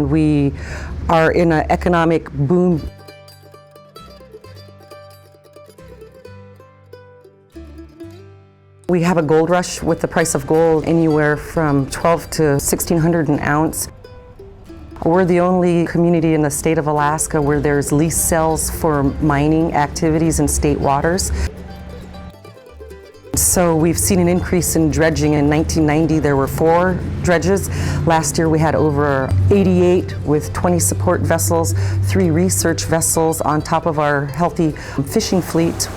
We are in an economic boom. We have a gold rush with the price of gold anywhere from $1,200 to $1,600 an ounce. We're the only community in the state of Alaska where there's lease sales for mining activities in state waters. So we've seen an increase in dredging. In 1990, there were 4 dredges. Last year we had over 88 with 20 support vessels, 3 research vessels on top of our healthy fishing fleet.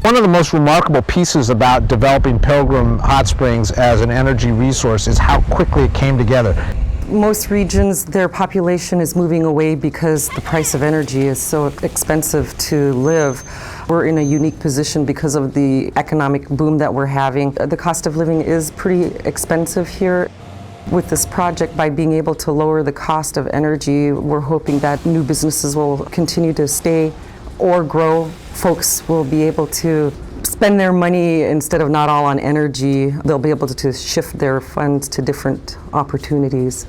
One of the most remarkable pieces about developing Pilgrim Hot Springs as an energy resource is how quickly it came together. Most regions, their population is moving away because the price of energy is so expensive to live. We're in a unique position because of the economic boom that we're having. The cost of living is pretty expensive here. With this project, by being able to lower the cost of energy, we're hoping that new businesses will continue to stay or grow. Folks will be able to spend their money instead of not all on energy. They'll be able to shift their funds to different opportunities.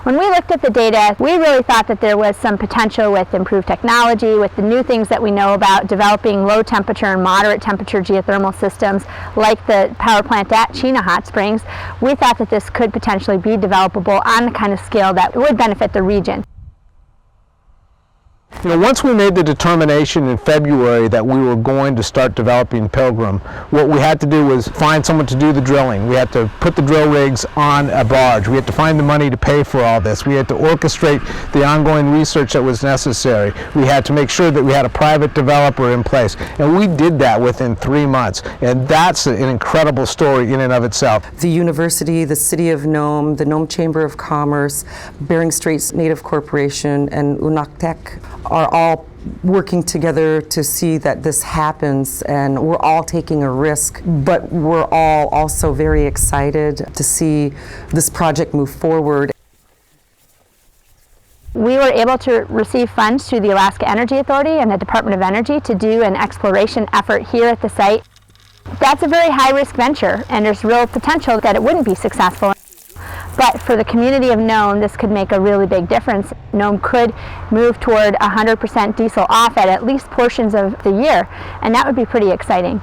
When we looked at the data, we really thought that there was some potential with improved technology, with the new things that we know about developing low temperature and moderate temperature geothermal systems like the power plant at Chena Hot Springs. We thought that this could potentially be developable on the kind of scale that would benefit the region. You know, once we made the determination in February that we were going to start developing Pilgrim, what we had to do was find someone to do the drilling. We had to put the drill rigs on a barge. We had to find the money to pay for all this. We had to orchestrate the ongoing research that was necessary. We had to make sure that we had a private developer in place. And we did that within 3 months. And that's an incredible story in and of itself. The university, the city of Nome, the Nome Chamber of Commerce, Bering Straits Native Corporation, and Untitled are all working together to see that this happens, and we're all taking a risk, but we're all also very excited to see this project move forward. We were able to receive funds through the Alaska Energy Authority and the Department of Energy to do an exploration effort here at the site. That's a very high-risk venture, and there's real potential that it wouldn't be successful. But for the community of Nome, this could make a really big difference. Nome could move toward 100% diesel off at least portions of the year, and that would be pretty exciting.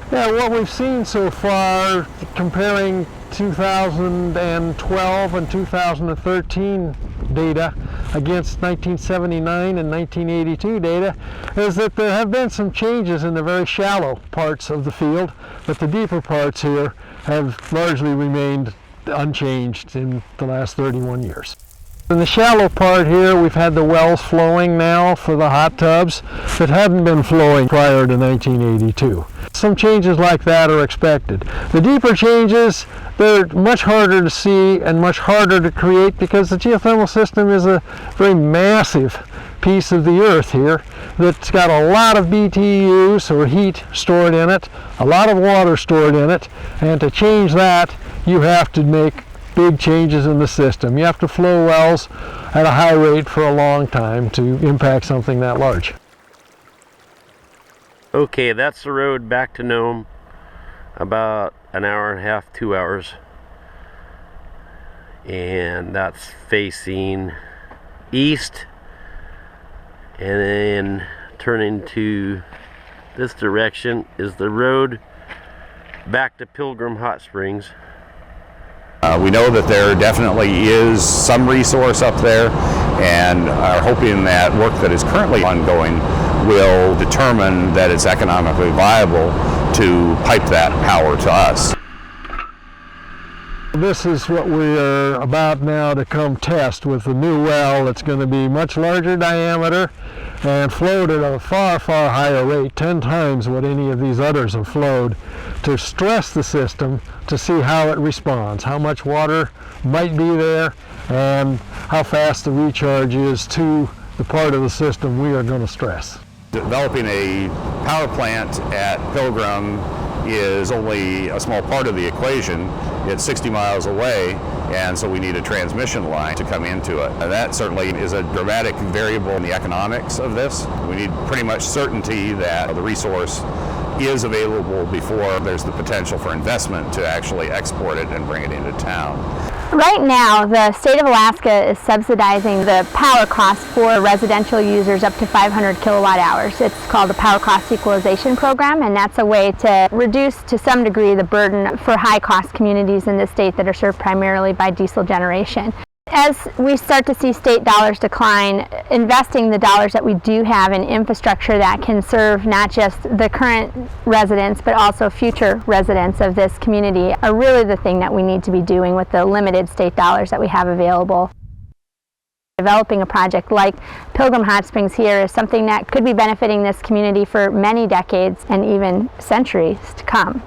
Yeah, what we've seen so far, comparing 2012 and 2013 data against 1979 and 1982 data, is that there have been some changes in the very shallow parts of the field, but the deeper parts here have largely remained unchanged in the last 31 years. In the shallow part here, we've had the wells flowing now for the hot tubs that hadn't been flowing prior to 1982. Some changes like that are expected. The deeper changes, they're much harder to see and much harder to create because the geothermal system is a very massive piece of the earth here that's got a lot of BTUs or heat stored in it, a lot of water stored in it, and to change that you have to make big changes in the system. You have to flow wells at a high rate for a long time to impact something that large. Okay, that's the road back to Nome, about an hour and a half, 2 hours. And that's facing east, and then turning to this direction is the road back to Pilgrim Hot Springs. We know that there definitely is some resource up there, and are hoping that work that is currently ongoing will determine that it's economically viable to pipe that power to us. This is what we are about now to come test with the new well. It's going to be much larger diameter and flowed at a far, far higher rate, 10 times what any of these others have flowed, to stress the system to see how it responds, how much water might be there, and how fast the recharge is to the part of the system we are going to stress. Developing a power plant at Pilgrim is only a small part of the equation. It's 60 miles away, and so we need a transmission line to come into it. And that certainly is a dramatic variable in the economics of this. We need pretty much certainty that the resource is available before there's the potential for investment to actually export it and bring it into town. Right now, the state of Alaska is subsidizing the power cost for residential users up to 500 kilowatt hours. It's called the Power Cost Equalization Program, and that's a way to reduce to some degree the burden for high-cost communities in the state that are served primarily by diesel generation. As we start to see state dollars decline, investing the dollars that we do have in infrastructure that can serve not just the current residents but also future residents of this community are really the thing that we need to be doing with the limited state dollars that we have available. Developing a project like Pilgrim Hot Springs here is something that could be benefiting this community for many decades and even centuries to come.